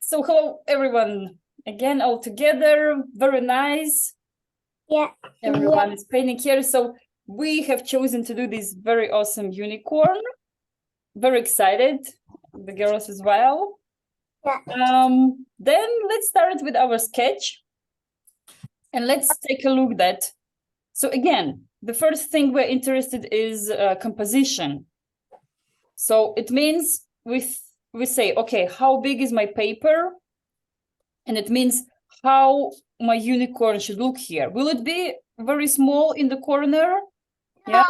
So hello everyone, again all together, very nice. Yeah. Everyone is painting here. So we have chosen to do this very awesome unicorn. Very excited, the girls as well. Yeah. Then let's start with our sketch. And let's take a look at that. So again, the first thing we're interested is composition. So it means we say, okay, how big is my paper? And it means how my unicorn should look here. Will it be very small in the corner? Yeah.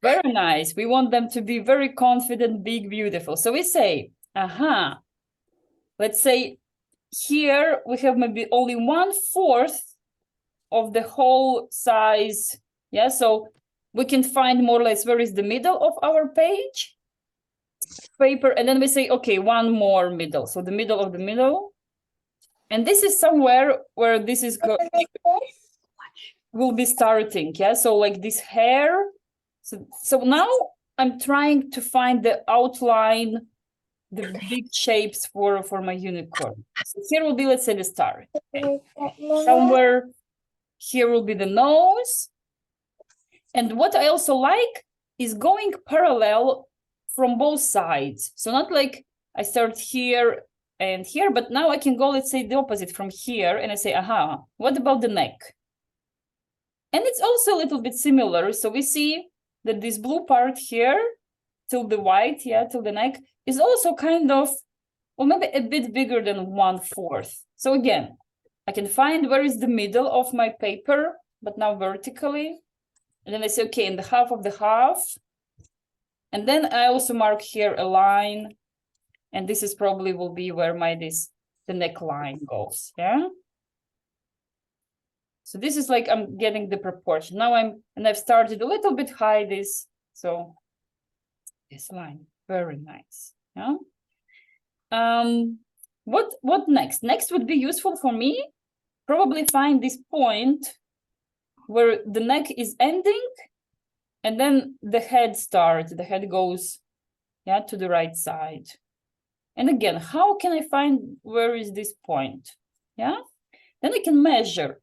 Very nice. We want them to be very confident, big, beautiful. So we say, let's say here we have maybe only 1/4 of the whole size. Yeah, so we can find more or less where is the middle of our page paper, and then we say, okay, one more middle. So the middle of the middle. And this is somewhere where this is will be starting. Yeah, so like this hair. So now I'm trying to find the outline, the big shapes for my unicorn. So here will be, let's say, the start. Okay. Somewhere here will be the nose. And what I also like is going parallel from both sides. So not like I start here and here, but now I can go, let's say, the opposite from here, and I say, what about the neck? And it's also a little bit similar. So we see that this blue part here till the white, till the neck, is also kind of, well, maybe a bit bigger than 1/4. So again, I can find where is the middle of my paper, but now vertically. And then I say, okay, in the half of the half. And then I also mark here a line. And this is probably will be where the neckline goes, yeah? So this is like I'm getting the proportion. Now I've started a little bit high this, so this line, very nice, yeah? What next? Next would be useful for me, probably find this point where the neck is ending, and then the head starts, the head goes, yeah, to the right side. And again, how can I find where is this point? Yeah, then I can measure.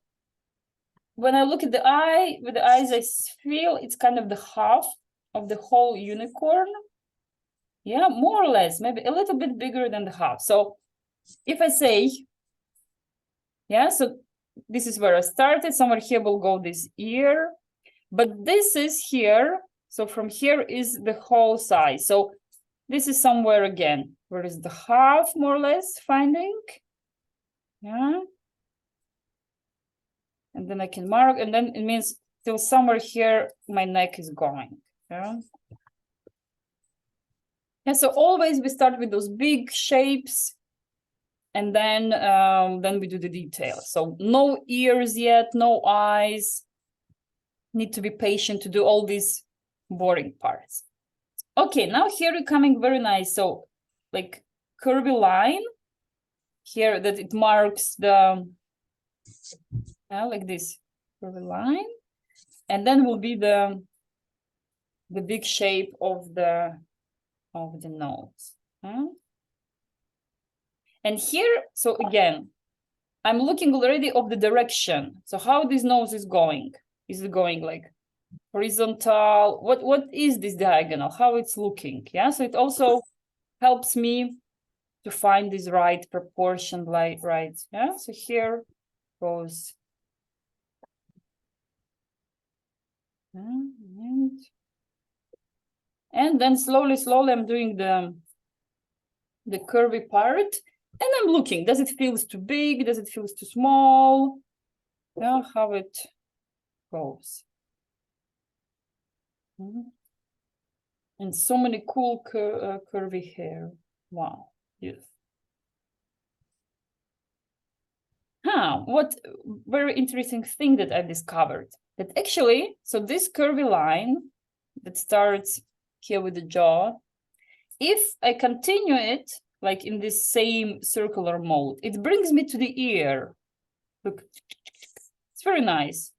When I look at the eye, with the eyes, I feel it's kind of the half of the whole unicorn. Yeah, more or less, maybe a little bit bigger than the half. So if I say, yeah, so this is where I started. Somewhere here will go this ear, but this is here. So from here is the whole size. So this is somewhere again, where is the half more or less finding. Yeah. And then I can mark, and then it means till somewhere here, my neck is going. Yeah. And so always we start with those big shapes, and then we do the details. So no ears yet, no eyes. Need to be patient to do all these boring parts. Okay, now here we're coming very nice. So like curvy line here that it marks the like this curvy line, and then will be the big shape of the nose. And here, so again, I'm looking already of the direction. So how this nose is going? Is it going like horizontal? What is this diagonal? How it's looking? Yeah, so it also helps me to find this right proportion, like right. Yeah, so here goes. And then slowly I'm doing the curvy part, and I'm looking, does it feel too big? Does it feel too small? Yeah, how it goes. And so many cool curvy hair. Wow, yes. What very interesting thing that I discovered, that actually, so this curvy line that starts here with the jaw, if I continue it like in this same circular mode, it brings me to the ear. Look, it's very nice.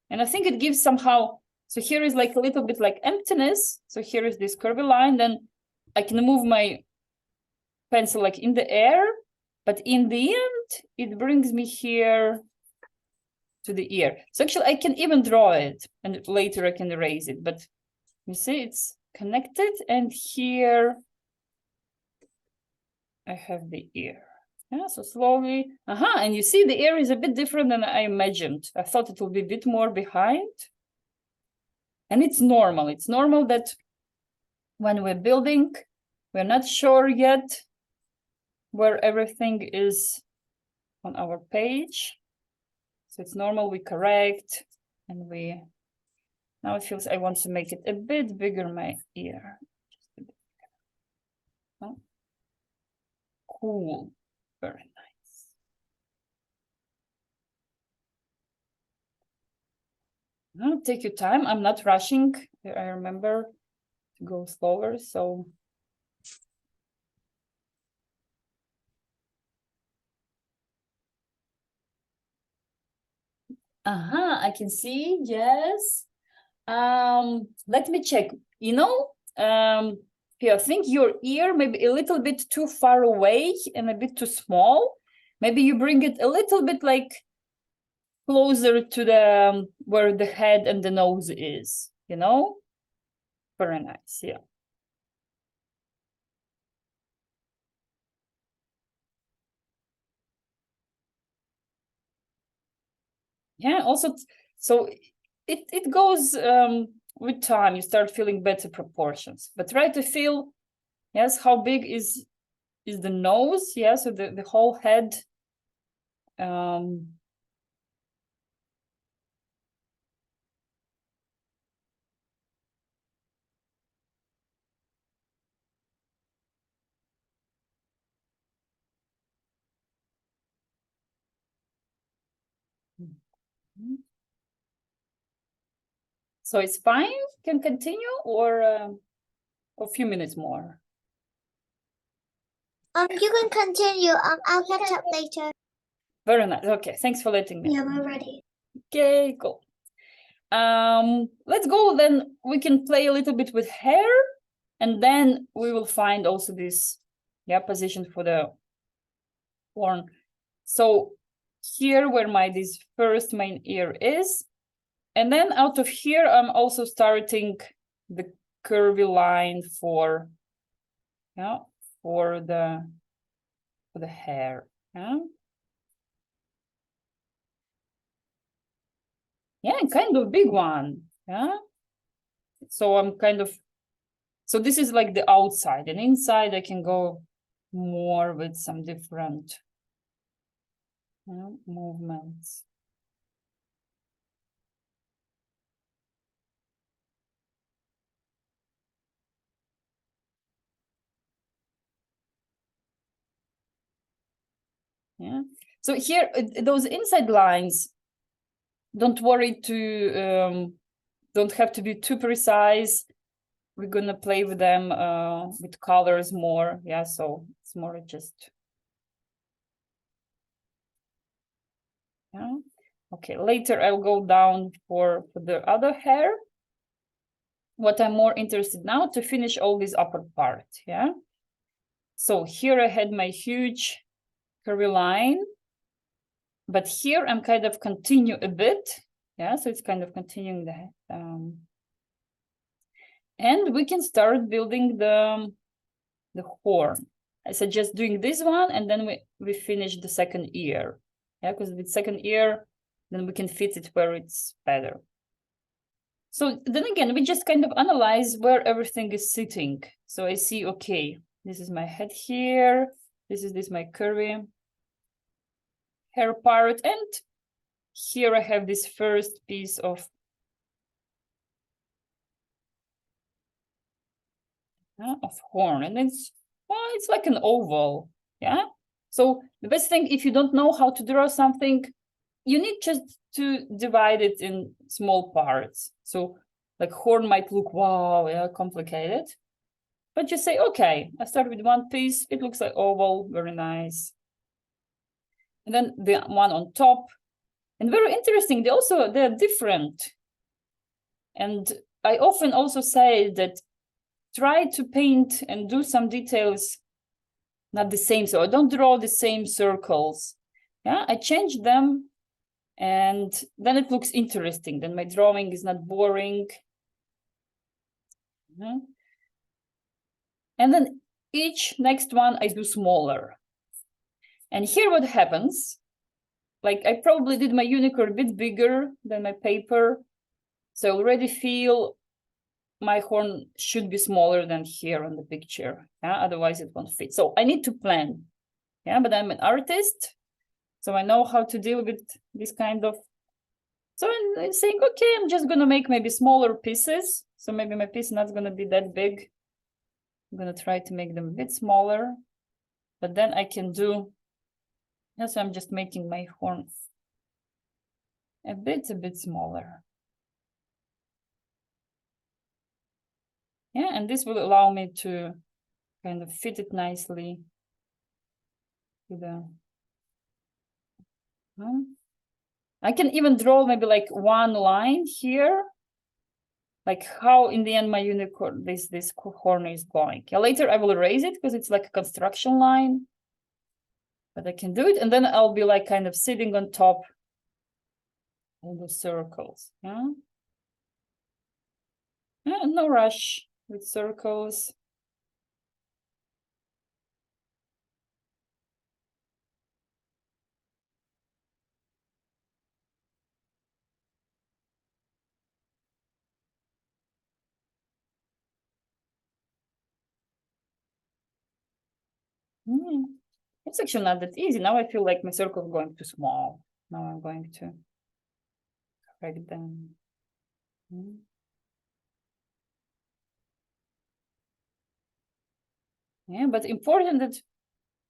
And I think it gives somehow, so here is like a little bit like emptiness. So here is this curvy line, then I can move my pencil like in the air, but in the end, it brings me here to the ear. So actually I can even draw it and later I can erase it, but you see it's connected and here I have the ear. Yeah, so slowly, and you see the ear is a bit different than I imagined. I thought it would be a bit more behind. And it's normal. It's normal that when we're building, we're not sure yet where everything is on our page. So it's normal, we correct, and now it feels I want to make it a bit bigger, my ear. Just a bit bigger. Oh. Cool, very nice. Now take your time, I'm not rushing. I remember to go slower, so. I can see, yes. Let me check. You know, I think your ear may be a little bit too far away and a bit too small. Maybe you bring it a little bit like closer to the where the head and the nose is, you know? Very nice, yeah. Yeah, also, so it goes with time, you start feeling better proportions, but try to feel, yes, how big is the nose, yeah, so the whole head. So it's fine, can continue, or a few minutes more? You can continue. I'll catch up later. Very nice. Okay, thanks for letting me. Yeah, we're ready. Okay, cool. Let's go then. We can play a little bit with hair, and then we will find also this, yeah, position for the horn. So here where this first main ear is, and then out of here, I'm also starting the curvy line for, yeah, for the hair. Yeah. Yeah, kind of big one. Yeah. So I'm kind of, so this is like the outside, and inside I can go more with some different movements. Yeah. So here, those inside lines, don't worry to, don't have to be too precise. We're gonna play with them with colors more. Yeah, so it's more just. Yeah. Okay, later I'll go down for the other hair. What I'm more interested now to finish all this upper part, yeah? So here I had my huge curvy line, but here I'm kind of continue a bit, yeah? So it's kind of continuing the, and we can start building the horn. I suggest doing this one, and then we finish the second ear, yeah? Because with second ear, then we can fit it where it's better. So then again, we just kind of analyze where everything is sitting. So I see, okay, this is my head here. This is my curvy hair part. And here I have this first piece of horn. And it's, well, it's like an oval, yeah? So the best thing, if you don't know how to draw something, you need just to divide it in small parts. So like horn might look, wow, yeah, complicated. But you say, okay, I start with one piece. It looks like oval, very nice. And then the one on top. And very interesting, they're different. And I often also say that try to paint and do some details not the same. So I don't draw the same circles. Yeah, I change them, and then it looks interesting. Then my drawing is not boring. And then each next one I do smaller. And here what happens, like I probably did my unicorn a bit bigger than my paper. So I already feel my horn should be smaller than here on the picture. Yeah, otherwise it won't fit. So I need to plan. Yeah, but I'm an artist, so I know how to deal with this kind of. So I'm saying, okay, I'm just gonna make maybe smaller pieces. So maybe my piece is not gonna be that big. I'm gonna try to make them a bit smaller, but then I can do. Yeah, so I'm just making my horn a bit smaller. Yeah, and this will allow me to kind of fit it nicely to the. I can even draw maybe like one line here, like how in the end my unicorn, this horn is going. Yeah, later I will erase it because it's like a construction line, but I can do it, and then I'll be like kind of sitting on top of the circles. Yeah, yeah, no rush with circles. It's actually not that easy. Now I feel like my circle is going too small. Now I'm going to correct them. Yeah, but important that,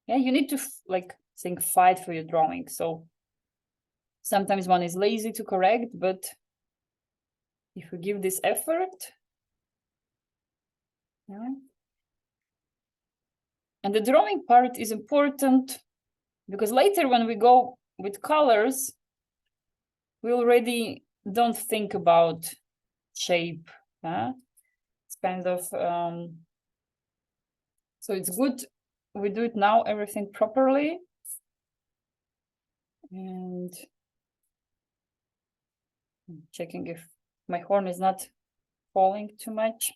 yeah, you need to like think, fight for your drawing. So sometimes one is lazy to correct, but if you give this effort, yeah. And the drawing part is important because later when we go with colors, we already don't think about shape. It's kind of, so it's good we do it now, everything properly. And I'm checking if my horn is not falling too much.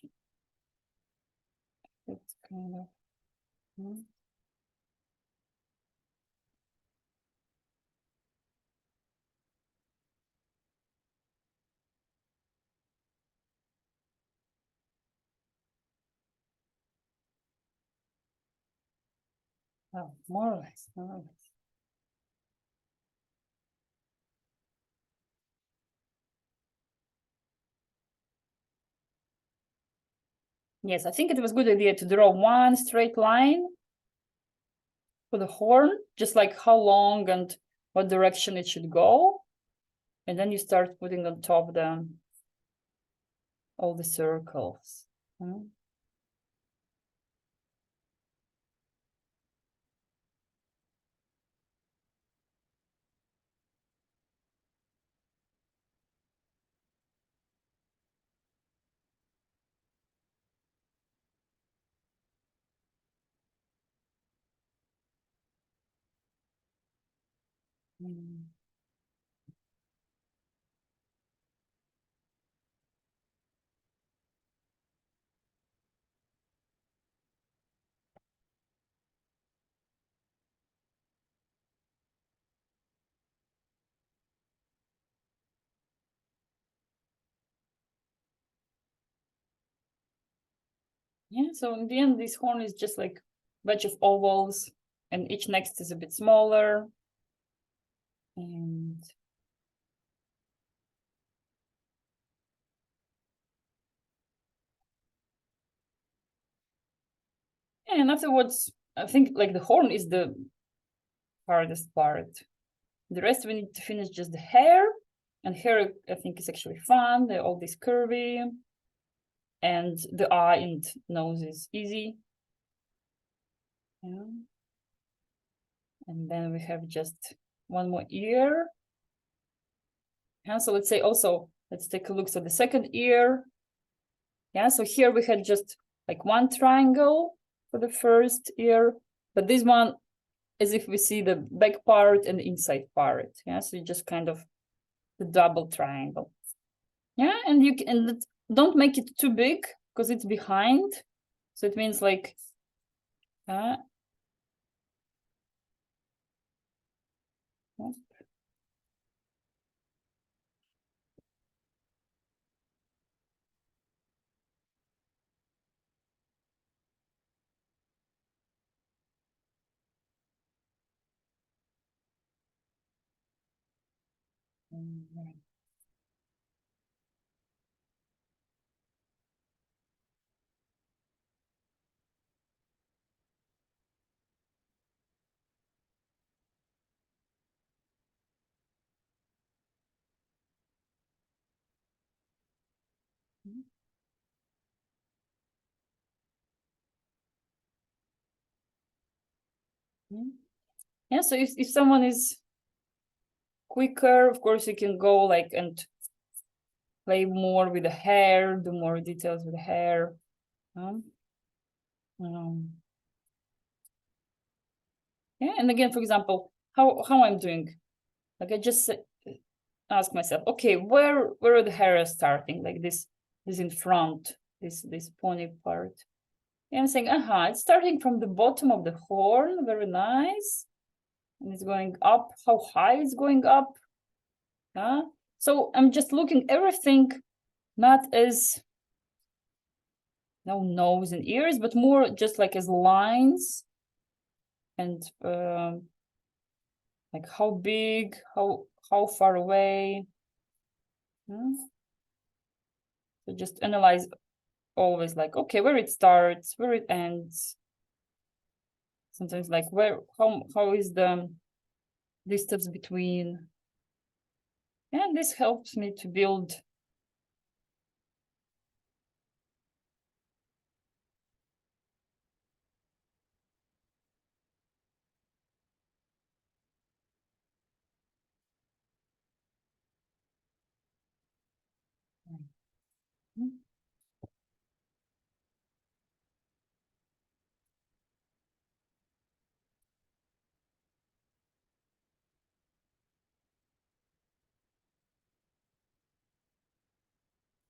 It's kind of. Oh, more or less, more or less. Yes, I think it was a good idea to draw one straight line for the horn, just like how long and what direction it should go. And then you start putting on top all the circles. Yeah, so in the end, this horn is just like a bunch of ovals, and each next is a bit smaller. And afterwards, I think like the horn is the hardest part. The rest we need to finish just the hair, and hair I think is actually fun. They're all this curvy, and the eye and nose is easy. Yeah. And then we have just one more ear. Yeah, so let's say also, let's take a look at the second ear. Yeah, so here we had just like one triangle for the first ear, But this one, as if we see the back part and the inside part. Yeah, so you just kind of the double triangle. Yeah, and you can don't make it too big because it's behind. So it means like yeah. Yeah, so if someone is quicker, of course you can go like and play more with the hair, do more details with the hair. Yeah, and again, for example, how I'm doing, like I just ask myself, okay, where are the hairs starting? Like this in front, this pony part. And I'm saying, it's starting from the bottom of the horn, very nice. And it's going up, how high it's going up. So I'm just looking everything not as no nose and ears, but more just like as lines and like how big, how far away. So just analyze always like, okay, where it starts, where it ends. Sometimes like where how is the distance between. And this helps me to build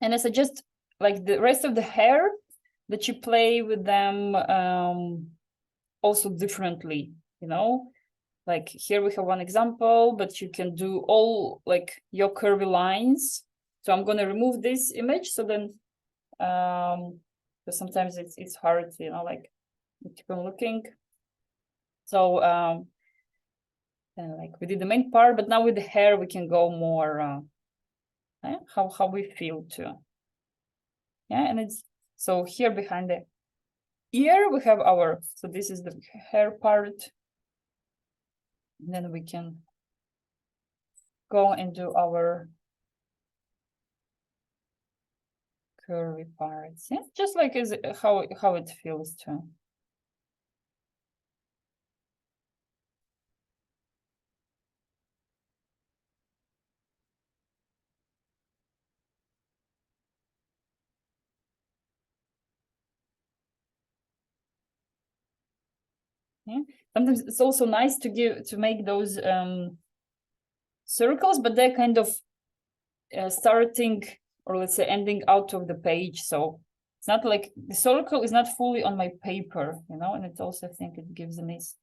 and I suggest like the rest of the hair that you play with them also differently, you know, like here we have one example, but you can do all like your curvy lines. So I'm going to remove this image. So then because sometimes it's hard, you know, like keep on looking. So like we did the main part, but now with the hair we can go more how we feel too. Yeah, and it's so here behind the ear we have our, so this is the hair part. And then we can go and do our curvy parts. Yeah, just like as how it feels too. Yeah, sometimes it's also nice to make those circles, but they're kind of starting, or let's say ending out of the page. So it's not like the circle is not fully on my paper, you know, and it also, I think it gives a nice,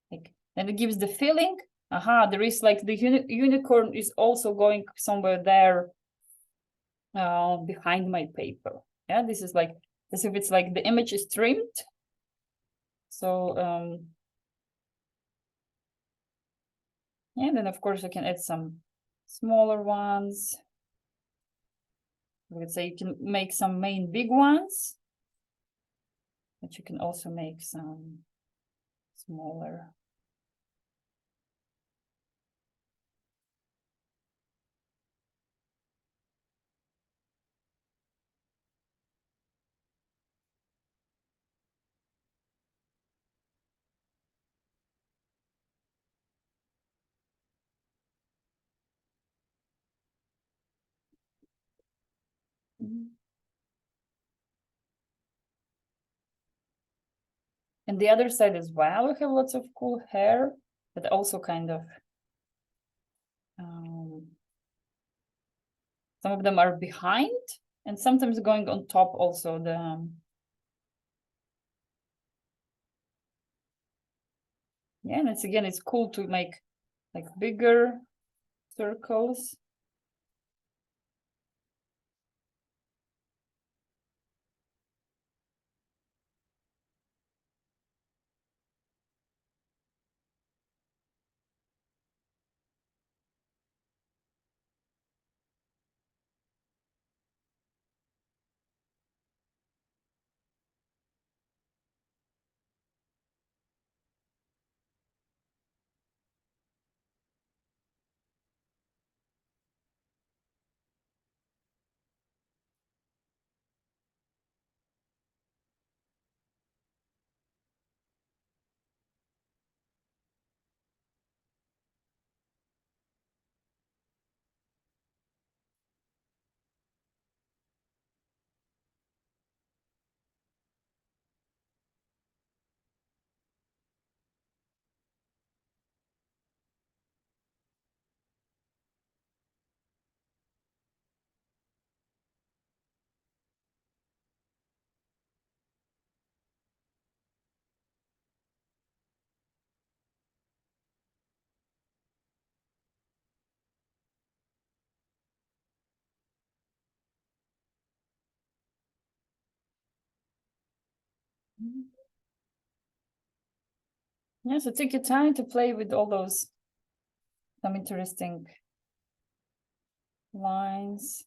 like, and it gives the feeling, there is like the unicorn is also going somewhere there behind my paper. Yeah, this is like, as if it's like the image is trimmed. So, and then of course I can add some smaller ones. Let's say you can make some main big ones, but you can also make some smaller. And the other side as well, we have lots of cool hair, but also kind of some of them are behind and sometimes going on top also the yeah, and it's again, it's cool to make like bigger circles. Yeah, so take your time to play with all those some interesting lines.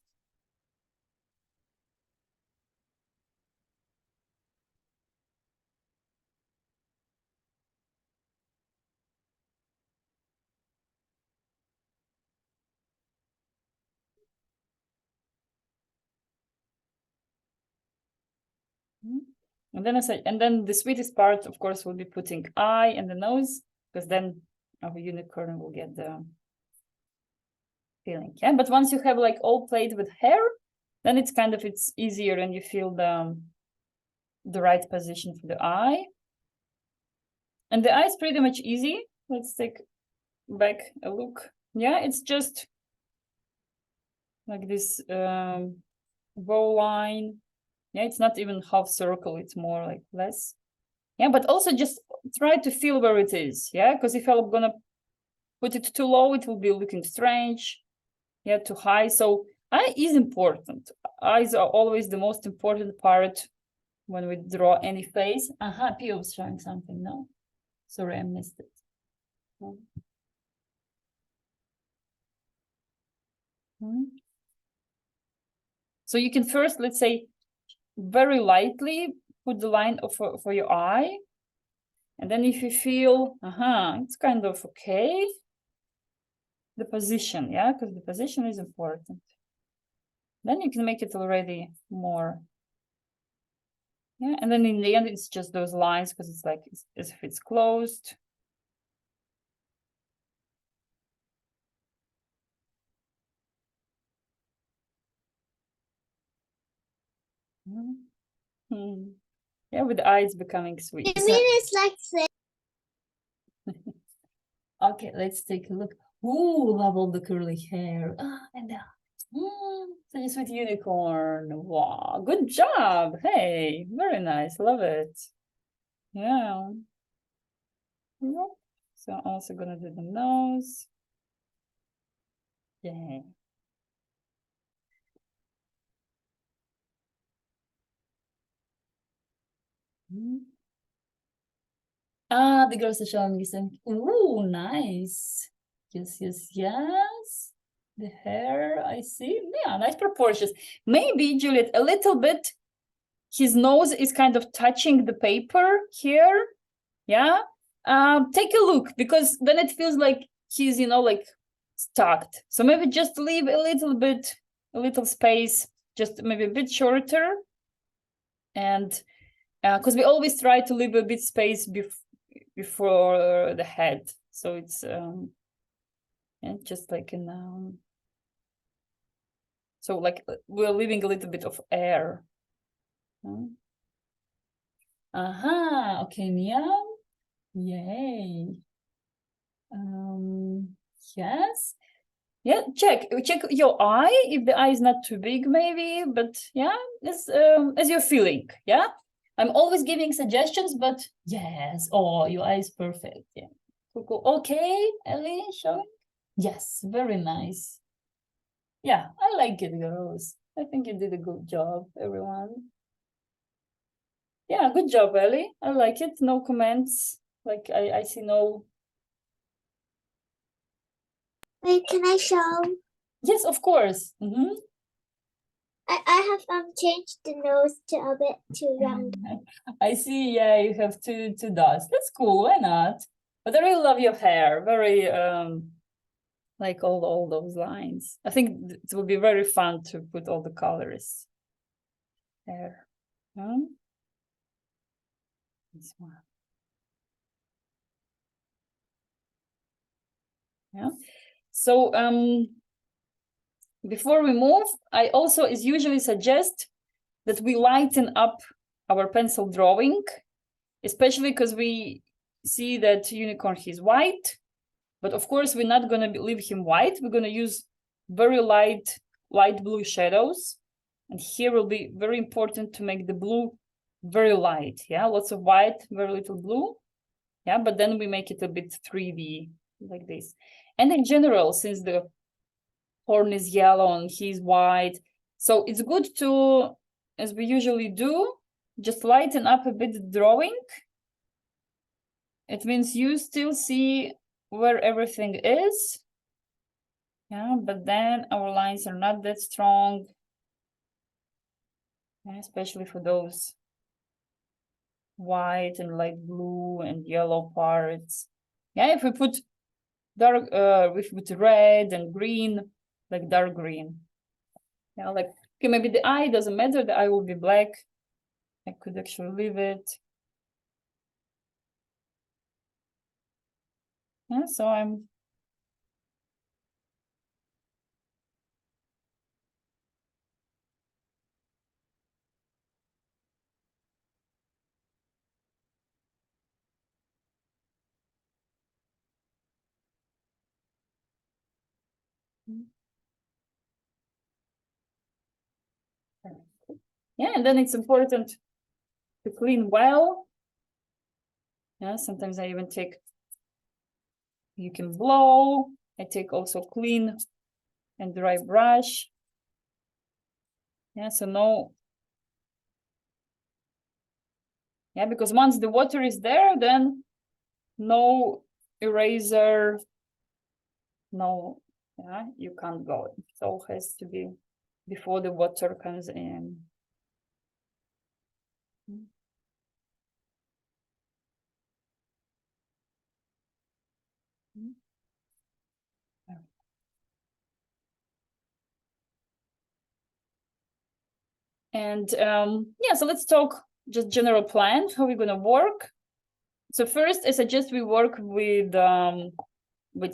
And then I said, and then the sweetest part, of course, will be putting eye and the nose, because then our unicorn will get the feeling. Yeah, but once you have like all played with hair, then it's kind of it's easier and you feel the right position for the eye. And the eye is pretty much easy. Let's take back a look. Yeah, it's just like this bow line. Yeah, it's not even half circle, it's more like less. Yeah, but also just try to feel where it is. Yeah, because if I'm gonna put it too low, it will be looking strange. Yeah, too high. So eye is important. Eyes are always the most important part when we draw any face. Pio was showing something, no? Sorry, I missed it. No. So you can first, let's say, very lightly put the line of, for your eye. And then if you feel, it's kind of okay, the position, yeah, because the position is important. Then you can make it already more. Yeah, and then in the end, it's just those lines because it's like as if it's closed. Yeah, with the eyes becoming sweet. You mean it's like this? Okay, let's take a look. Ooh, love all the curly hair. And such a sweet unicorn. Wow, good job. Hey, very nice. Love it. Yeah. So I'm also gonna do the nose. Yeah. The girls are showing me some. Ooh, nice. Yes, yes, yes. The hair, I see. Yeah, nice proportions. Maybe, Juliet, a little bit. His nose is kind of touching the paper here. Yeah. Take a look, because then it feels like he's, like stuck. So maybe just leave a little space, just maybe a bit shorter. And because we always try to leave a bit space before the head. So it's just like in so like we're leaving a little bit of air. Okay, Niam. Yay. Yes. Yeah, check your eye, if the eye is not too big, maybe, but yeah, as you're feeling, yeah? I'm always giving suggestions, but yes, oh, your eye is perfect, yeah. Cool. Okay, Ellie, showing? Yes, very nice. Yeah, I like it, girls. I think you did a good job, everyone. Yeah, good job, Ellie. I like it. No comments. Like, I see no... Wait, can I show? Yes, of course. I have changed the nose to a bit too round. I see, yeah, you have two dots. That's cool, why not? But I really love your hair. Very like all those lines. I think it would be very fun to put all the colors there. This one. Yeah. So before we move, I also usually suggest that we lighten up our pencil drawing, especially because we see that unicorn, he's white, but of course we're not going to leave him white. We're going to use very light blue shadows, and here will be very important to make the blue very light. Yeah, lots of white, very little blue. Yeah, but then we make it a bit 3D like this. And in general, since the horn is yellow and he's white, so it's good to, as we usually do, just lighten up a bit the drawing. It means you still see where everything is. Yeah, but then our lines are not that strong. Yeah, especially for those white and light blue and yellow parts. Yeah, if we put dark, if we put red and green, like dark green. Yeah, like, okay, maybe the eye doesn't matter, the eye will be black. I could actually leave it. Yeah, so I'm... Yeah, and then it's important to clean well. Yeah, sometimes I even take, you can blow. I take also clean and dry brush. Yeah, so no... Yeah, because once the water is there, then no eraser, no, yeah, you can't go. It all has to be before the water comes in. And yeah, so let's talk just general plan, how we're gonna work. So first, I suggest we work with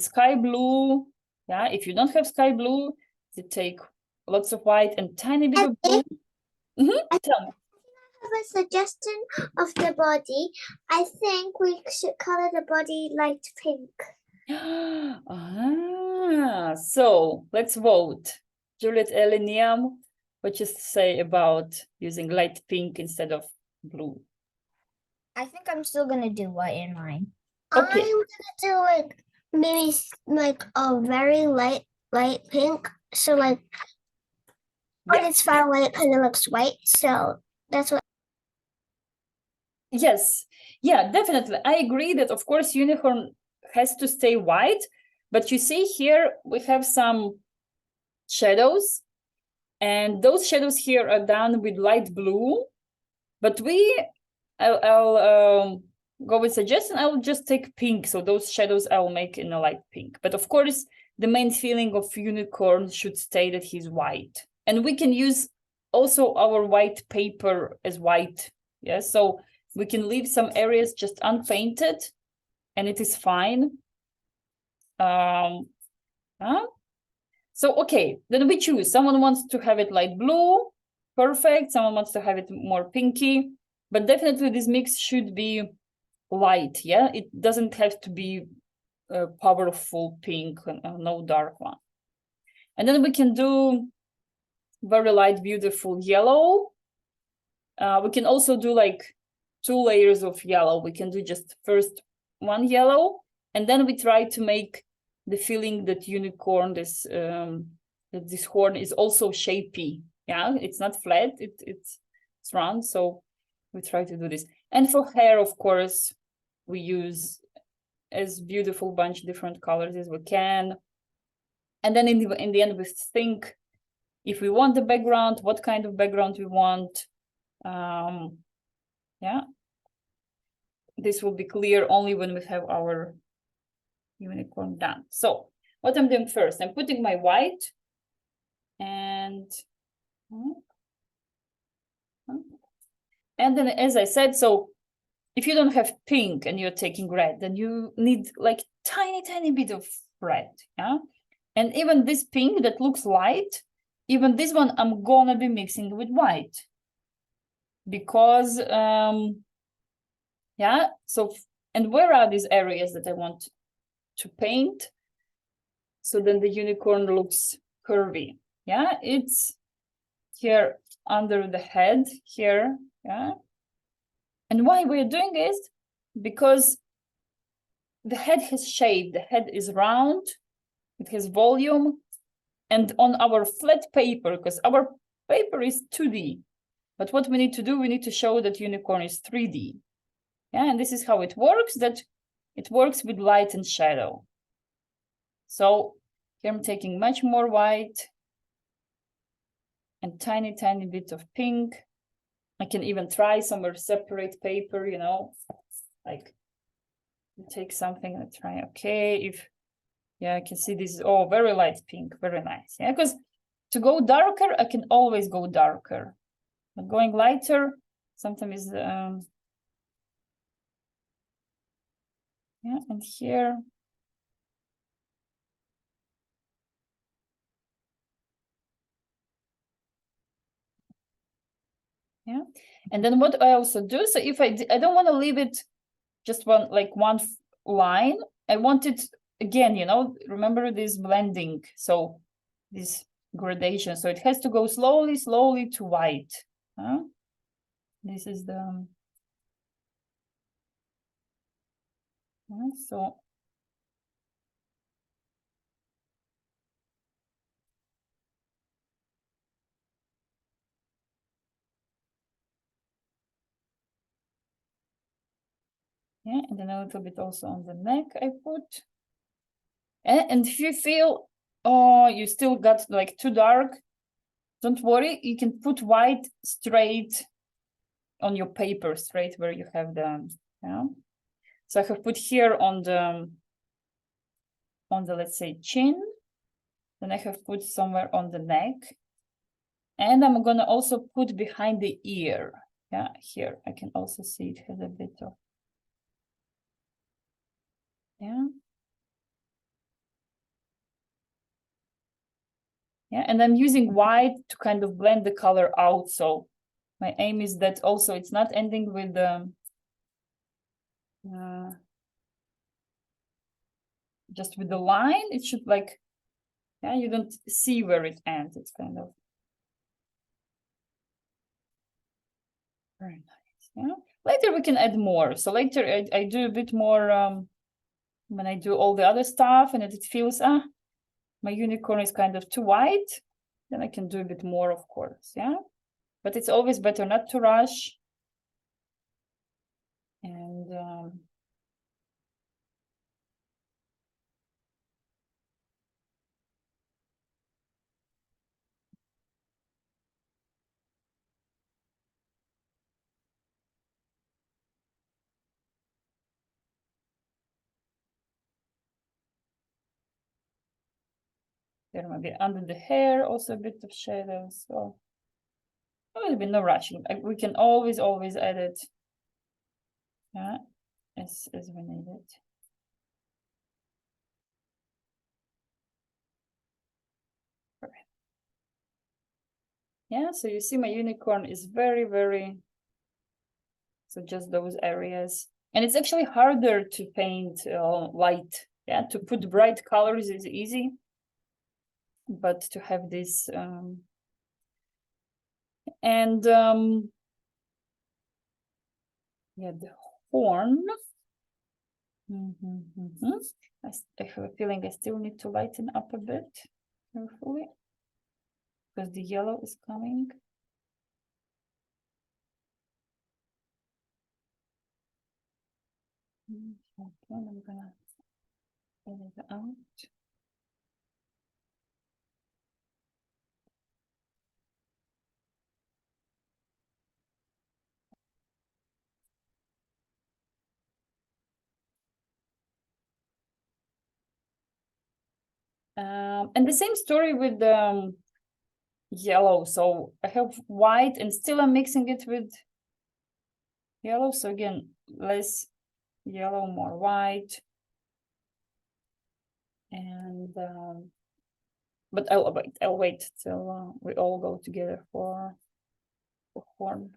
sky blue. Yeah, if you don't have sky blue, you take lots of white and tiny bit of blue. Tell me. I have a suggestion of the body. I think we should color the body light pink. So let's vote. Juliet, Elenium, what you say about using light pink instead of blue? I think I'm still gonna do white in mine. Okay. I'm gonna do like maybe like a very light pink. So like when it's far away, it kind of looks white. So that's what. Yes, yeah, definitely. I agree that of course unicorn has to stay white, but you see here we have some shadows, and those shadows here are done with light blue. But I'll go with suggestion. I'll just take pink, so those shadows I'll make in a light pink. But of course, the main feeling of unicorn should stay that he's white, and we can use also our white paper as white. Yeah, so we can leave some areas just unpainted, and it is fine. So okay, then we choose. Someone wants to have it light blue, perfect. Someone wants to have it more pinky. but definitely this mix should be light, yeah? It doesn't have to be a powerful pink, no dark one. And then we can do very light, beautiful yellow. We can also do like 2 layers of yellow. We can do just first one yellow, and then we try to make the feeling that unicorn, this that this horn is also shapy. Yeah, it's not flat, it's round. So we try to do this. And for hair, of course, we use as beautiful bunch different colors as we can. And then in the end, we think if we want the background, what kind of background we want. Yeah, this will be clear only when we have our unicorn done. So what I'm doing first, I'm putting my white and then, as I said, so if you don't have pink and you're taking red, then you need like tiny bit of red, yeah? And even this pink that looks light, even this one I'm gonna be mixing with white. Because, yeah, so, and where are these areas that I want to paint? So then the unicorn looks curvy, yeah? It's here under the head, here, yeah? And why we're doing this? Because the head has shape, the head is round, it has volume, and on our flat paper, because our paper is 2D, but what we need to do, we need to show that unicorn is 3D. Yeah, and this is how it works, that it works with light and shadow. So here I'm taking much more white and tiny bit of pink. I can even try somewhere separate paper, you know, like take something and try, okay, if, yeah, I can see this is, oh, very light pink, very nice. Yeah, because to go darker, I can always go darker. But going lighter, sometimes is, yeah, and here. Yeah, and then what I also do, so if I don't want to leave it just one line, I want it again, you know, remember this blending, so this gradation, so it has to go slowly to white. This is the so yeah, and then a little bit also on the neck I put. And if you feel, oh, you still got like too dark, don't worry, you can put white straight on your paper, straight where you have the, yeah. So I have put here on the, let's say, chin, then I have put somewhere on the neck, and I'm gonna also put behind the ear. Yeah, here I can also see it has a bit of, yeah. Yeah, and I'm using white to kind of blend the color out. So my aim is that also it's not ending with the just with the line. It should like, yeah, you don't see where it ends. It's kind of very nice. Yeah. Later we can add more. So later I do a bit more when I do all the other stuff and it feels my unicorn is kind of too white, then I can do a bit more, of course. Yeah. But it's always better not to rush. And there might be under the hair also a bit of shadow. So there will be no rushing. We can always add it. Yeah, as we need it. Yeah, so you see my unicorn is very So just those areas. And it's actually harder to paint light. Yeah, to put bright colors is easy. But to have this yeah, the horn. I have a feeling I still need to lighten up a bit carefully because the yellow is coming. Okay, I'm gonna get it out. And the same story with yellow. So I have white and still I'm mixing it with yellow. So again, less yellow, more white. And but I'll wait till we all go together for horn.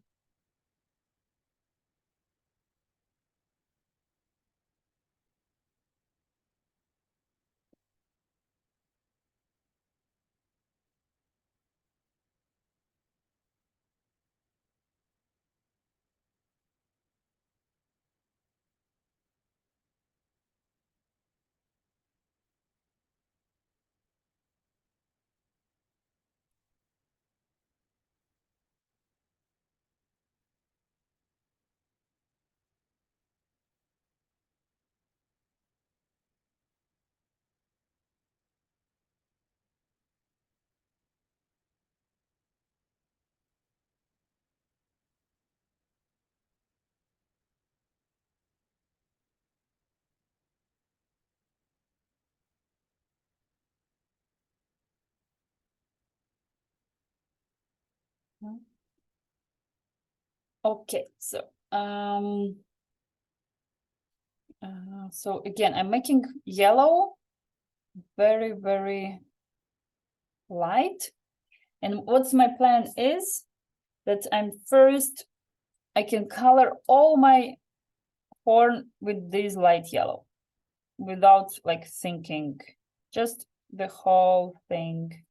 Okay, so again, I'm making yellow very, very light. And what's my plan is that I can color all my horn with this light yellow without like thinking, just the whole thing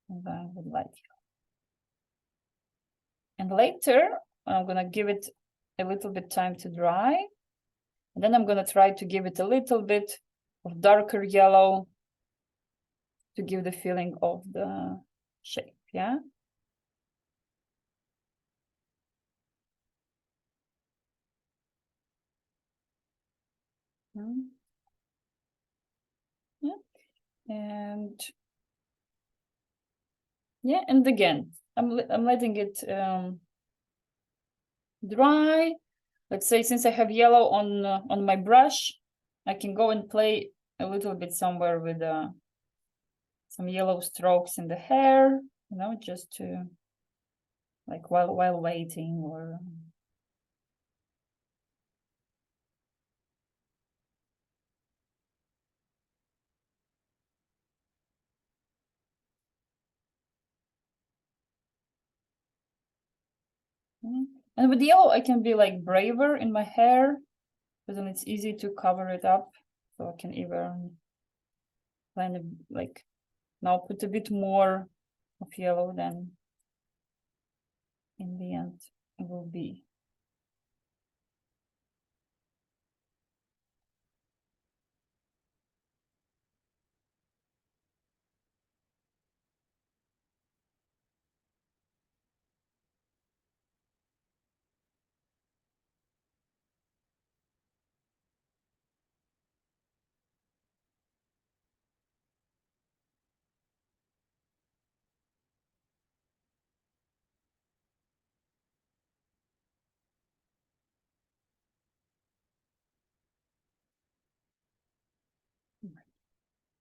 with light yellow. And later, I'm gonna give it a little bit time to dry. And then I'm gonna try to give it a little bit of darker yellow to give the feeling of the shape, yeah? Yeah, and yeah, and again, I'm letting it dry. Let's say since I have yellow on my brush, I can go and play a little bit somewhere with some yellow strokes in the hair, you know, just to like while waiting or. And with yellow, I can be like braver in my hair, because then it's easy to cover it up. So I can even kind of like now put a bit more of yellow than in the end it will be.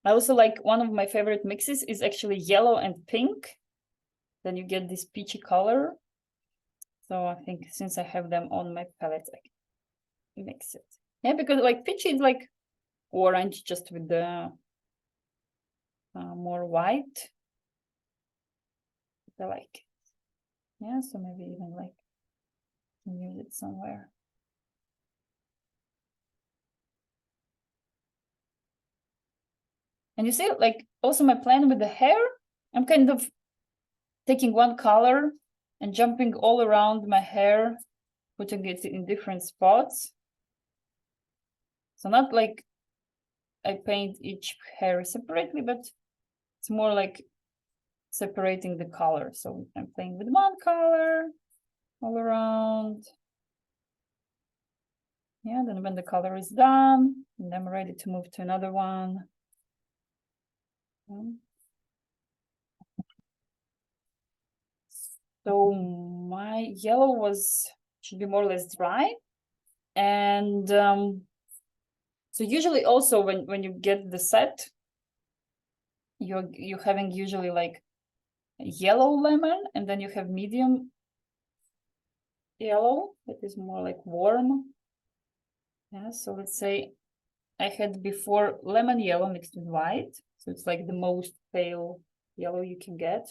I also like one of my favorite mixes is actually yellow and pink. Then you get this peachy color. So I think since I have them on my palette, I can mix it. Yeah, because like peachy is like orange just with the more white. I like it. Yeah, so maybe even like Use it somewhere. And you see, like, also my plan with the hair, I'm kind of taking one color and jumping all around my hair, putting it in different spots. So not like I paint each hair separately, but it's more like separating the color. So I'm playing with one color all around. Yeah, then when the color is done, and I'm ready to move to another one. So my yellow should be more or less dry. And so usually also when you get the set, you're having usually like yellow lemon, and then you have medium yellow that is more like warm. Yeah, so let's say I had before lemon yellow mixed with white, so it's like the most pale yellow you can get.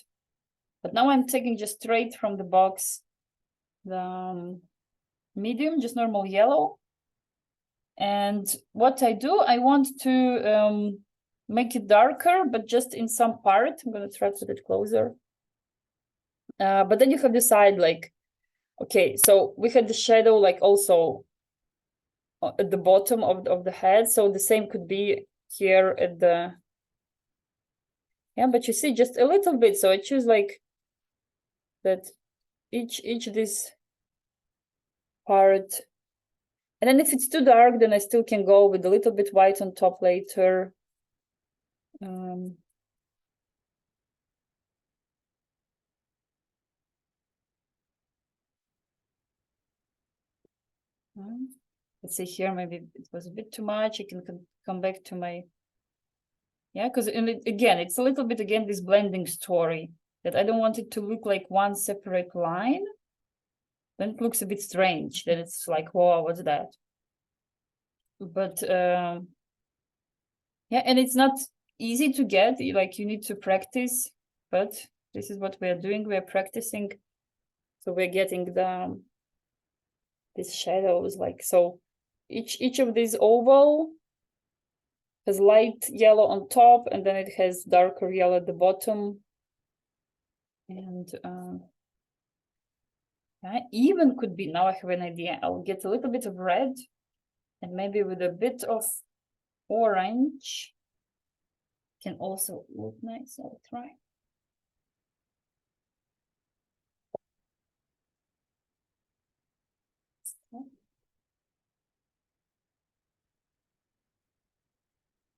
But now I'm taking just straight from the box the medium, just normal yellow. And what I do, I want to make it darker, but just in some part. I'm going to try to put it closer. But then you have to decide, like, okay, so we had the shadow like also at the bottom of the head. So the same could be here at the, yeah, but you see just a little bit. So I choose like that each this part. And then if it's too dark, then I still can go with a little bit white on top later. Let's see here, maybe it was a bit too much. I can come back to my, yeah, because again, it's a little bit, again, this blending story that I don't want it to look like one separate line. Then it looks a bit strange, that it's like, whoa, what's that? But yeah, and it's not easy to get, like you need to practice, but this is what we are doing. We are practicing. So we're getting these shadows, like, so each of these oval has light yellow on top, and then it has darker yellow at the bottom. And I even could be, now I have an idea, I'll get a little bit of red and maybe with a bit of orange can also look nice. I'll try.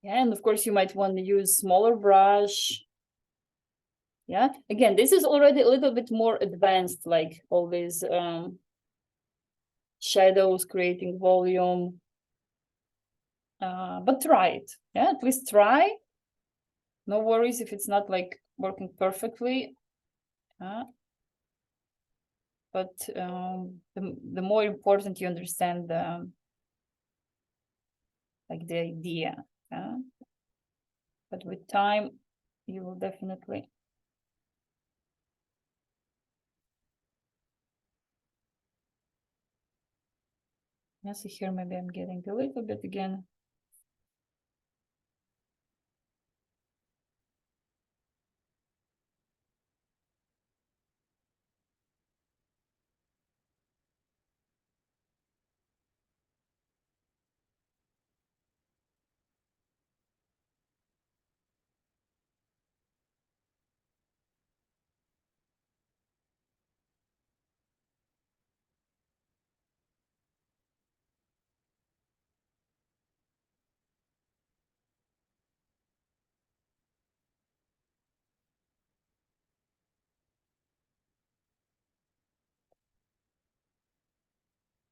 Yeah, and of course you might want to use smaller brush. Yeah, again, this is already a little bit more advanced, like all these shadows, creating volume. But try it. Yeah, at least try. No worries if it's not like working perfectly. But the more important you understand like the idea. But with time, you will definitely. Yeah, so here maybe I'm getting a little bit again.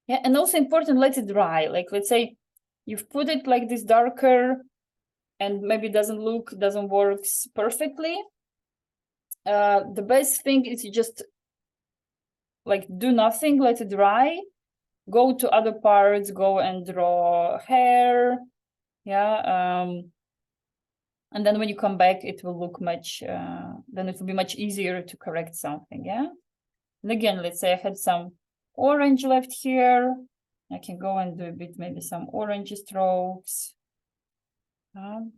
Yeah, and also important, let it dry. Like, let's say you've put it like this darker and maybe doesn't work perfectly. The best thing is you just like do nothing, let it dry, go to other parts, go and draw hair. Yeah. And then when you come back, it will look much, then it will be much easier to correct something. Yeah. And again, let's say I had some orange left here. I can go and do a bit, maybe some orange strokes. And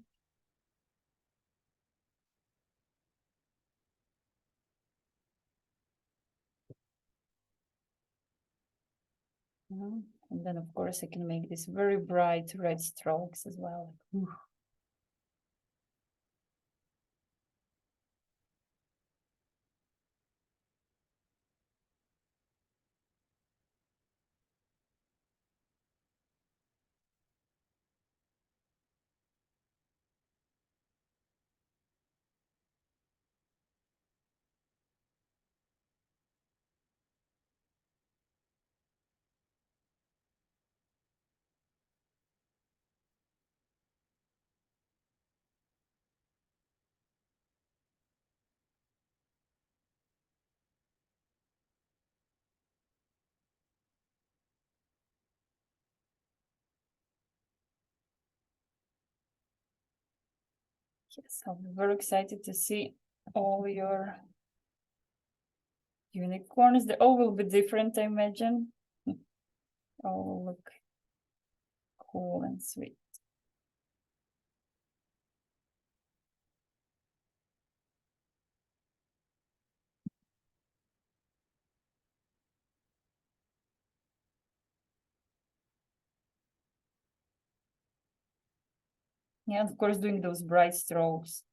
then, of course, I can make these very bright red strokes as well. Ooh. Yes, I'm very excited to see all your unicorns. They all will be different, I imagine. All look cool and sweet. Yeah, of course, doing those bright strokes,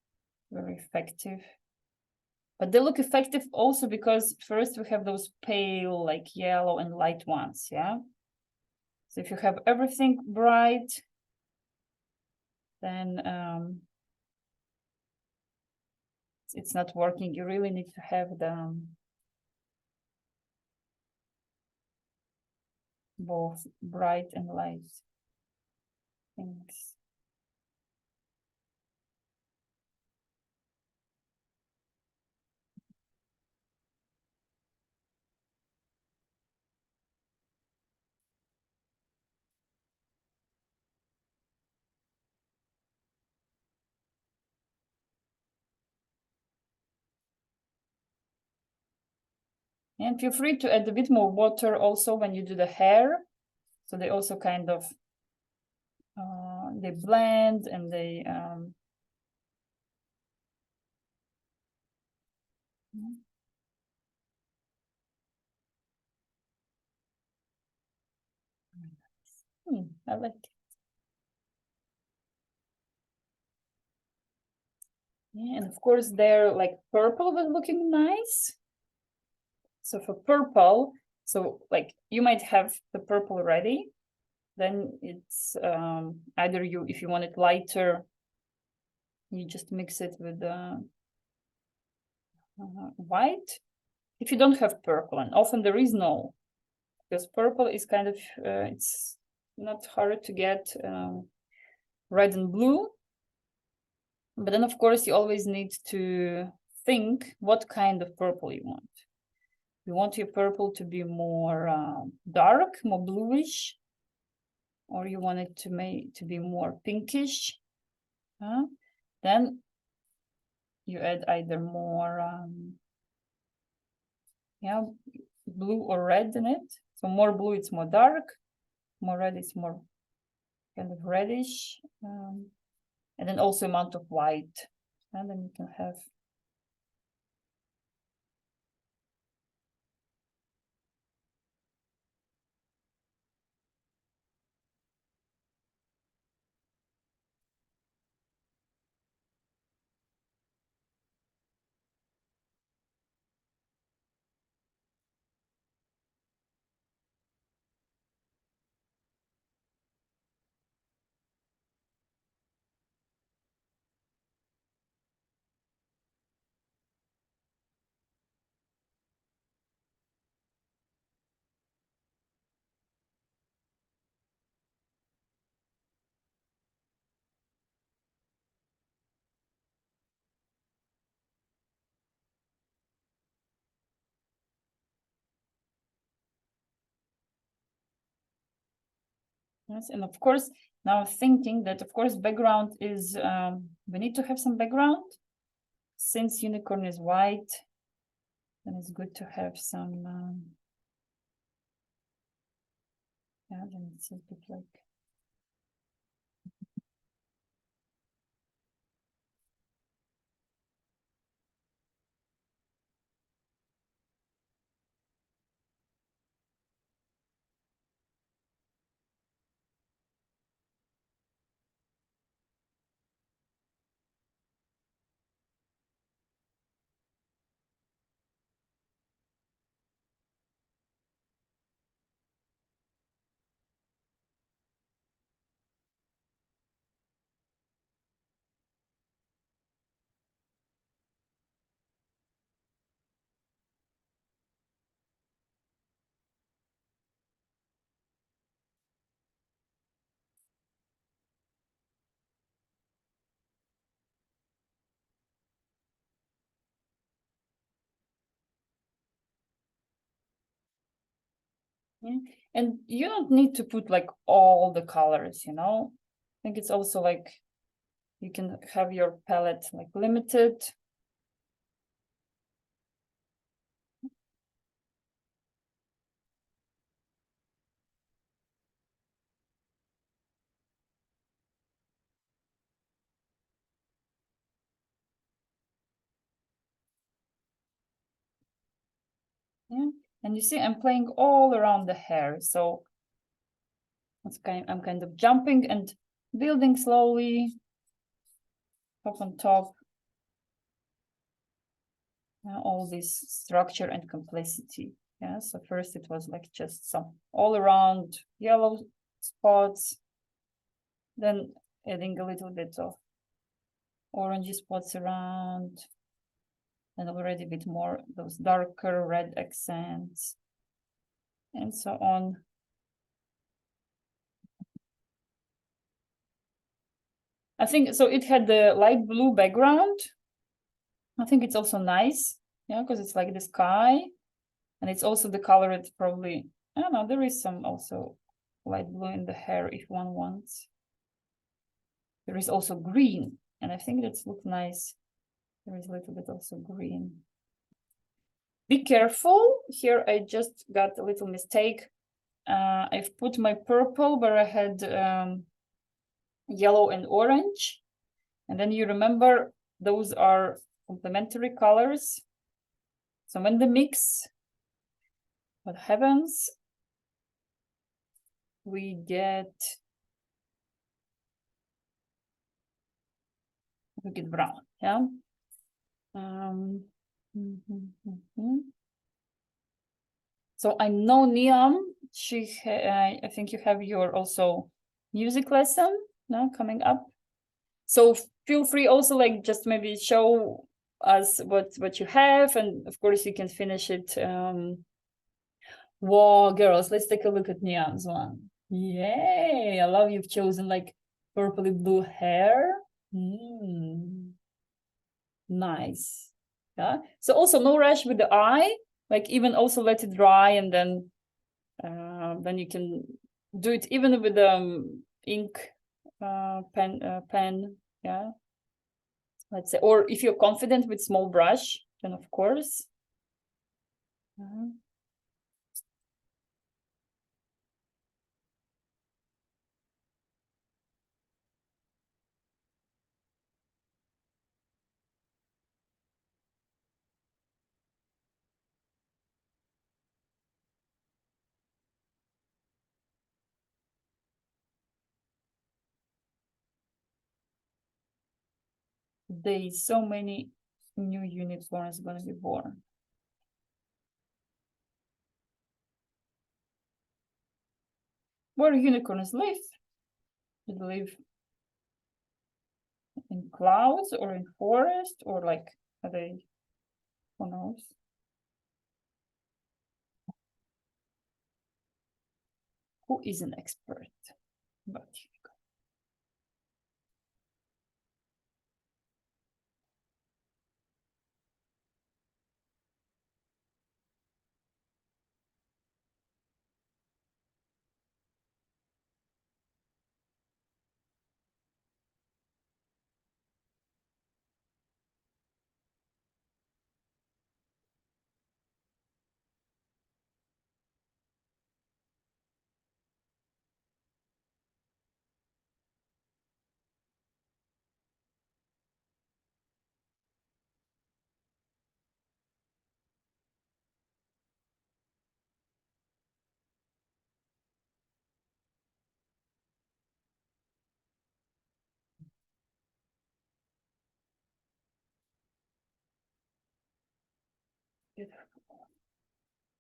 very effective. But they look effective also because first we have those pale, like yellow and light ones, yeah? So if you have everything bright, then it's not working. You really need to have the both bright and light things. And feel free to add a bit more water also when you do the hair. So they also kind of, they blend and they, I like it. Yeah, and of course they're like purple was looking nice. So for purple, so like you might have the purple ready, then it's either you, if you want it lighter, you just mix it with white. If you don't have purple, and often there is no, because purple is kind of, it's not hard to get red and blue. But then, of course, you always need to think what kind of purple you want. You want your purple to be more dark, more bluish, or you want it to be more pinkish. Then you add either more blue or red in it. So more blue, it's more dark. More red, it's more kind of reddish. And then also amount of white. And then you can have. Yes, and of course, now thinking that, of course, background is, we need to have some background. Since unicorn is white, then it's good to have some Yeah, then it's a bit like. Yeah. And you don't need to put like all the colors, you know. I think it's also like you can have your palette like limited. Yeah. And you see, I'm playing all around the hair, so I'm kind of jumping and building slowly, top on top. All this structure and complexity. Yeah, so first it was like just some all around yellow spots, then adding a little bit of orangey spots around, and already a bit more those darker red accents, and so on. I think so. It had the light blue background. I think it's also nice, yeah, because it's like the sky, and it's also the color. It's probably, I don't know. There is some also light blue in the hair if one wants. There is also green, and I think that's look nice. There is a little bit also green. Be careful here. I just got a little mistake. I've put my purple where I had yellow and orange, and then you remember those are complementary colors. So when the mix, what happens? We get brown, yeah. So I know Niam. I think you have your also music lesson now coming up. So feel free also like just maybe show us what you have, and of course you can finish it. Whoa, girls, let's take a look at Niam's one. Yay! I love you've chosen like purpley blue hair. Nice. Yeah. So also no rush with the eye. Like even also let it dry, and then you can do it even with ink pen. Yeah. Let's say, or if you're confident with small brush, then of course. There is so many new unicorns going to be born. Where unicorns live? Do they live in clouds or in forest, or like are they? Who knows? Who is an expert? But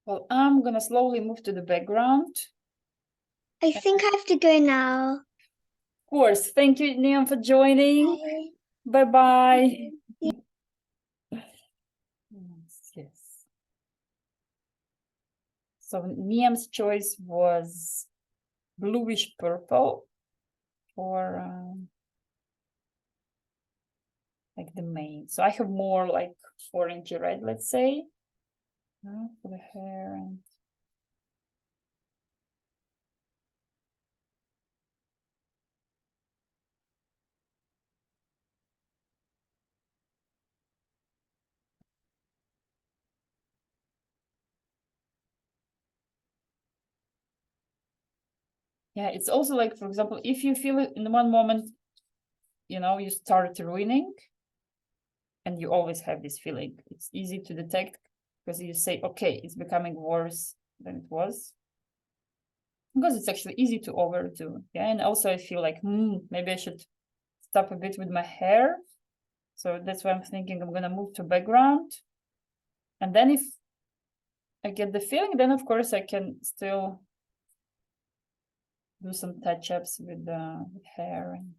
Well, I'm gonna slowly move to the background. I think I have to go now. Of course, thank you, Niam, for joining. Bye. Bye-bye. Yes. So Niam's choice was bluish purple for like the main. So I have more like orangey red, let's say, for the hair and yeah, it's also like, for example, if you feel it in one moment, you know, you start ruining, and you always have this feeling, it's easy to detect because you say, okay, it's becoming worse than it was. Because it's actually easy to overdo. Yeah, and also I feel like, maybe I should stop a bit with my hair. So that's why I'm thinking I'm gonna move to background. And then if I get the feeling, then of course I can still do some touch-ups with the hair and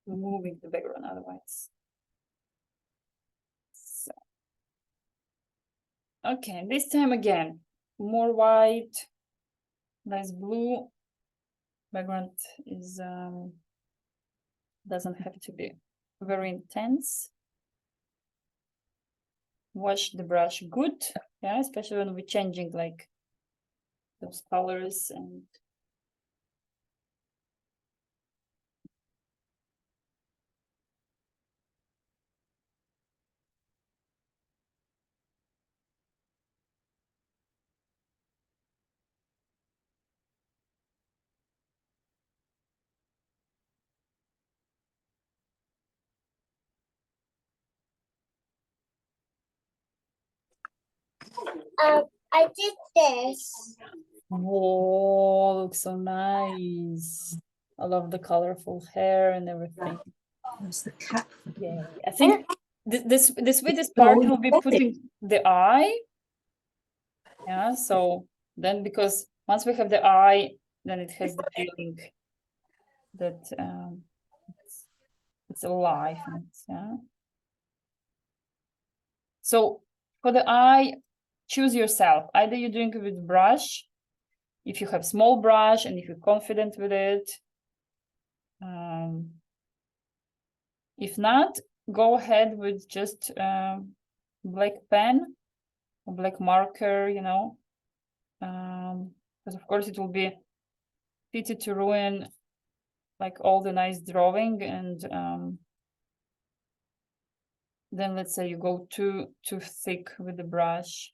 moving the background otherwise. So, okay, this time again, more white, nice blue. Background is doesn't have to be very intense. Wash the brush good, yeah, especially when we're changing like those colors and I did this. whoa, looks so nice. I love the colorful hair and everything. There's the cap. Yeah, I think the sweetest part will be putting the eye. Yeah, so then because once we have the eye, then it has the feeling that it's alive. And yeah. So for the eye, choose yourself. Either you're doing it with brush, if you have small brush and if you're confident with it. If not, go ahead with just black pen or black marker, you know, because of course it will be pity to ruin like all the nice drawing and then let's say you go too thick with the brush.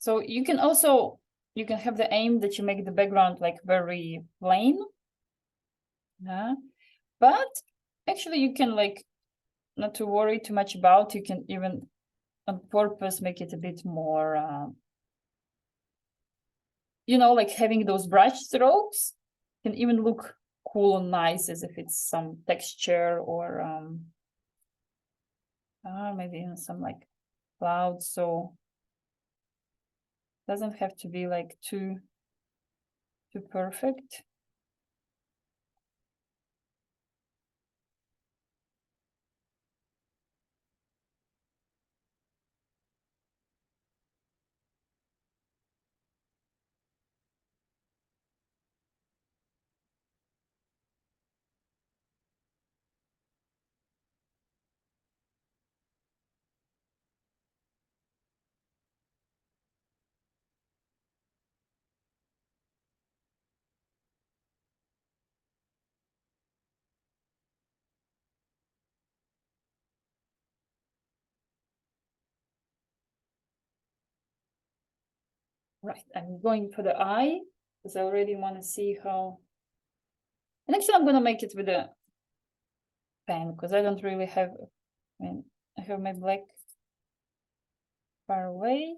So you can also, you can have the aim that you make the background like very plain. Yeah. But actually you can like not to worry too much about, you can even on purpose make it a bit more, you know, like having those brush strokes can even look cool and nice as if it's some texture or maybe even some like clouds. So doesn't have to be like too perfect. Right, I'm going for the eye because I already want to see how. And actually, I'm going to make it with a pen because I don't really have. I mean, I have my black far away.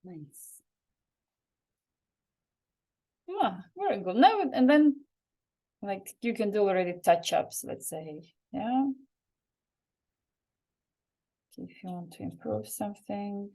Nice. Yeah, very good. Now and then, like you can do already touch-ups, let's say. Yeah. If you want to improve something.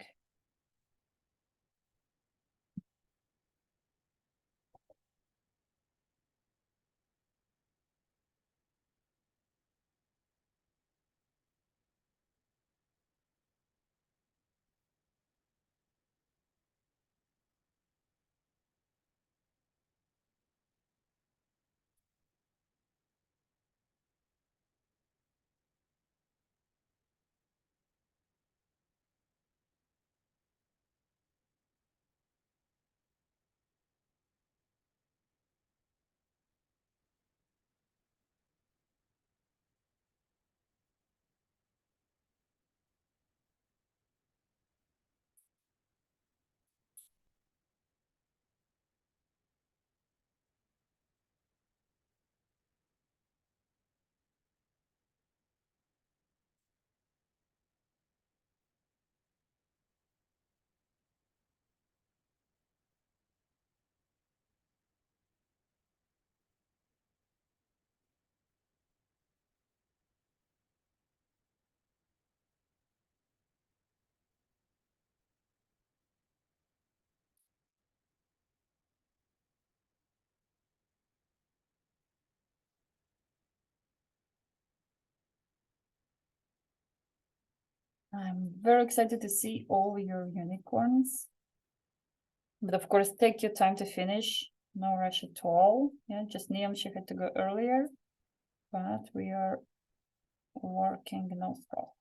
I'm very excited to see all your unicorns. But of course, take your time to finish. No rush at all. Yeah, just Neom, she had to go earlier. But we are working, no problem.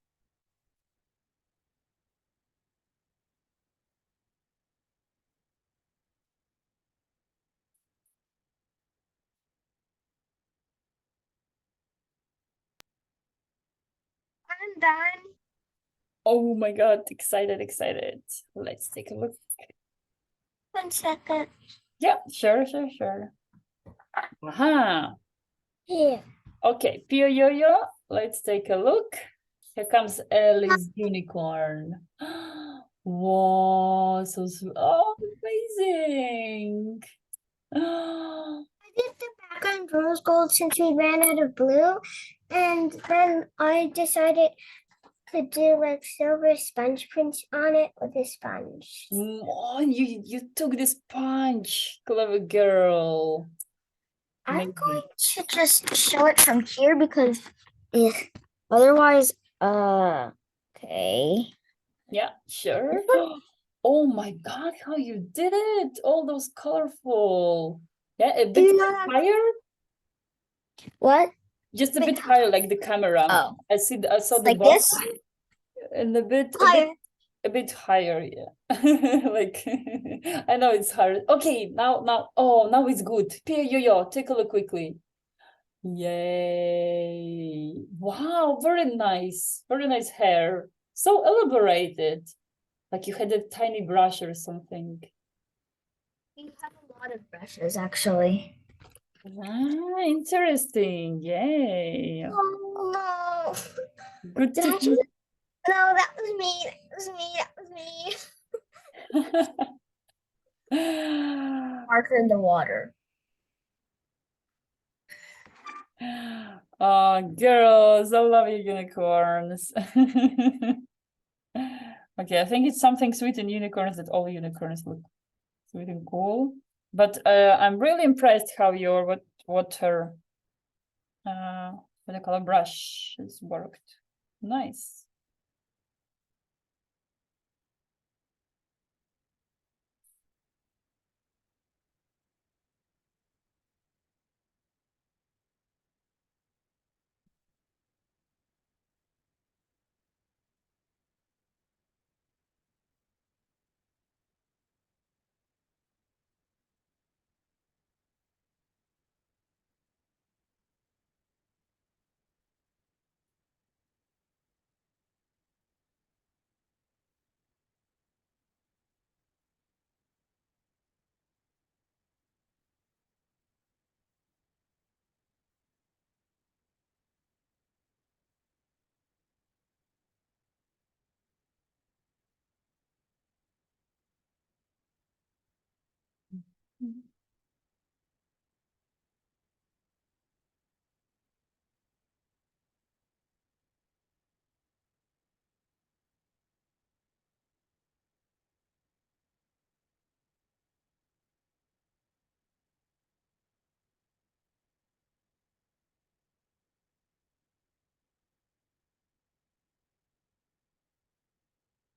I'm done. Oh my god, excited. Let's take a look. 1 second. Yeah, sure. Aha. Here. Okay, Pio Yo-Yo, let's take a look. Here comes Ellie's unicorn. Wow, oh, amazing. I did the background rose gold since we ran out of blue. And then I decided to do like silver sponge prints on it with a sponge. Oh, you took the sponge, clever girl. I'm Amazing. going to just show it from here because if otherwise, okay. Yeah, sure. Oh my God, how you did it! All those colorful. Yeah, a Do bit you know that? higher, What? just a Bit bit higher, like the camera. Oh, I saw the like bottom this? and Higher. a bit higher, yeah. Like I know it's hard. Okay, now now it's good. Pia Yo-Yo, take a look quickly. Yay. Wow, very nice hair. So elaborated. Like you had a tiny brush or something. We have a lot of brushes actually. Ah, interesting. Yay. Oh no. Good Did to I just... No, that was me. That was me. That was me. Marker in the water. Oh, girls, I love you unicorns. Okay, I think it's something sweet in unicorns that all unicorns look sweet and cool. But I'm really impressed how your water watercolor brush has worked. Nice.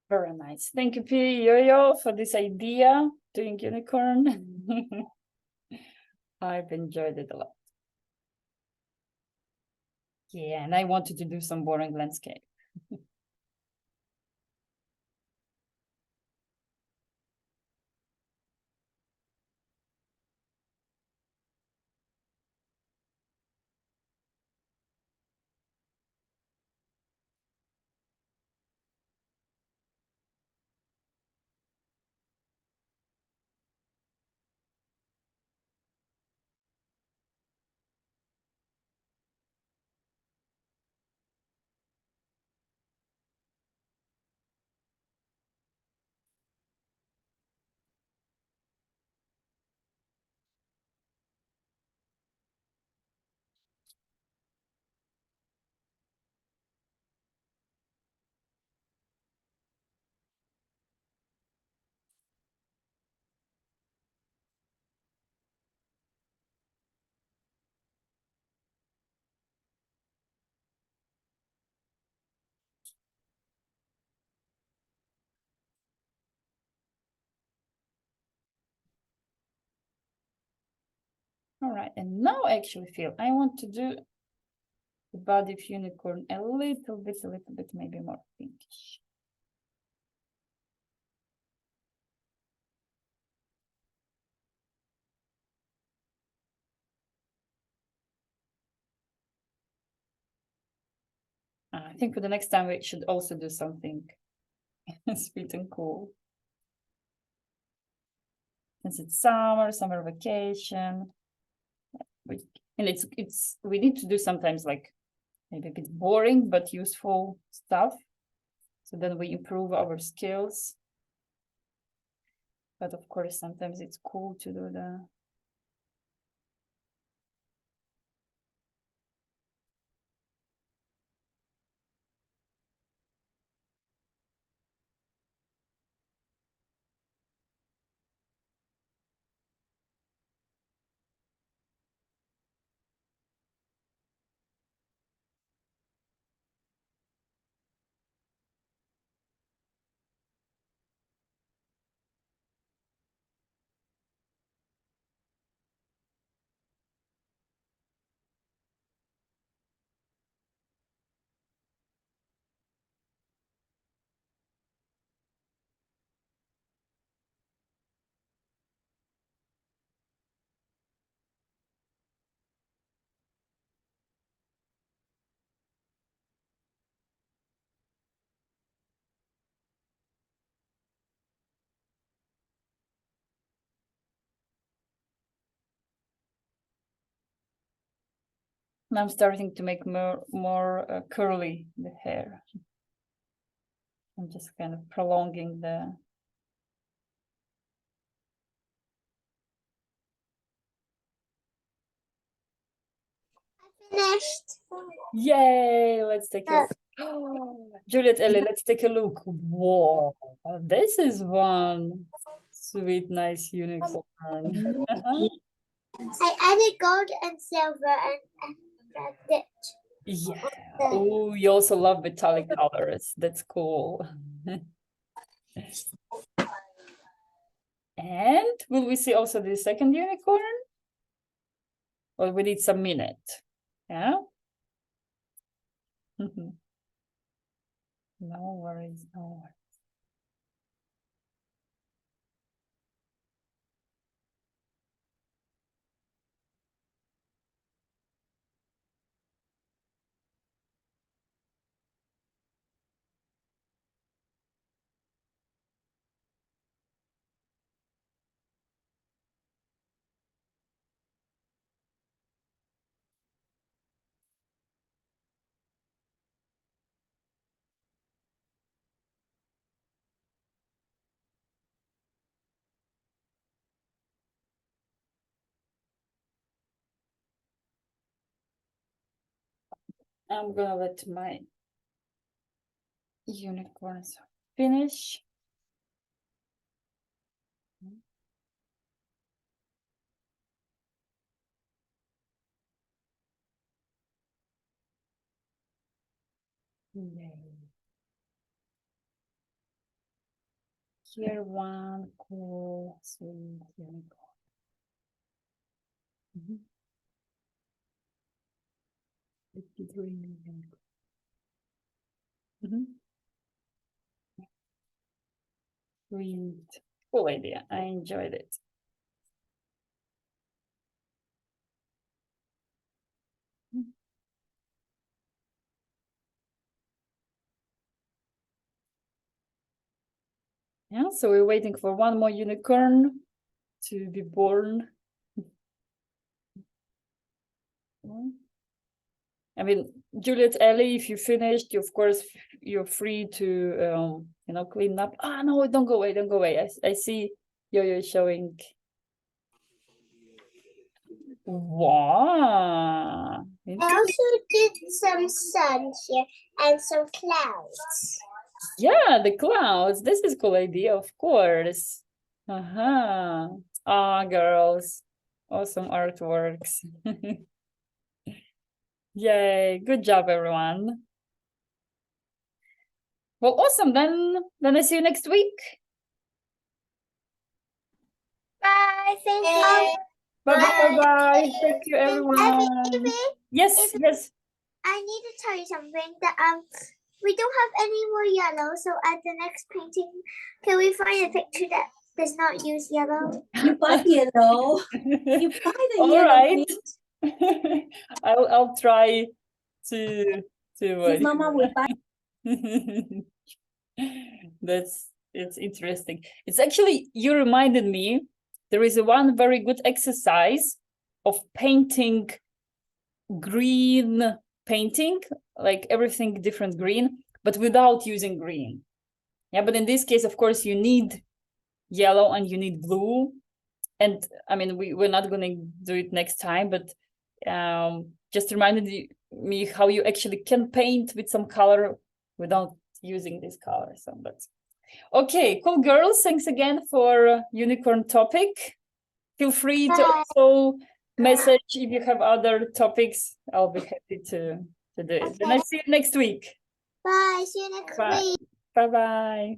Very nice. Thank you, P. Yo-Yo, for this idea, doing unicorn. I've enjoyed it a lot. Yeah, and I wanted to do some boring landscape. All right, and now I actually feel I want to do the body of unicorn a little bit, maybe more pinkish. I think for the next time we should also do something sweet and cool. Since it's summer vacation. And it's we need to do sometimes like maybe a bit boring but useful stuff. So then we improve our skills. But of course, sometimes it's cool to do And I'm starting to make more curly the hair. I'm just kind of prolonging the. Finished. Yay! Let's take a Juliet, Ellie, let's take a look. Whoa, this is one sweet, nice unicorn. I added gold and silver and it. Yeah. Oh, you also love metallic colors. That's cool. And will we see also the second unicorn? Or we need some minute? Yeah. No worries, no worries. I'm gonna let my unicorns finish. Yay. Here one cool sweet unicorn. Mhm. Green unicorn. Mhm. Sweet. Cool idea. I enjoyed it. Yeah, so we're waiting for one more unicorn to be born. I mean, Juliet, Ellie, if you finished, of course, you're free to, clean up. Ah, no, don't go away, don't go away. I see Yo-Yo showing. Wow. I also did some sun here and some clouds. Yeah, the clouds. This is a cool idea, of course. Uh-huh. Ah, girls. Awesome artworks. Yay, good job, everyone. Well, awesome. Then I see you next week. Bye. Thank you. Bye. Thank you, everyone. Yes, Evie. yes. I need to tell you something that we don't have any more yellow, so at the next painting, can we find a picture that does not use yellow? You buy yellow. You buy the All yellow right. paint. I'll try to Mama will buy. It's interesting. It's actually, you reminded me, there is one very good exercise of painting green painting, like everything different green, but without using green. Yeah, but in this case, of course, you need yellow and you need blue. And I mean, we're not going to do it next time, but just reminded me how you actually can paint with some color without using this color. So, but okay, cool, girls. Thanks again for unicorn topic. Feel free to also message if you have other topics. I'll be happy to do it. Then I see you next week. Bye. See you next week. Bye-bye.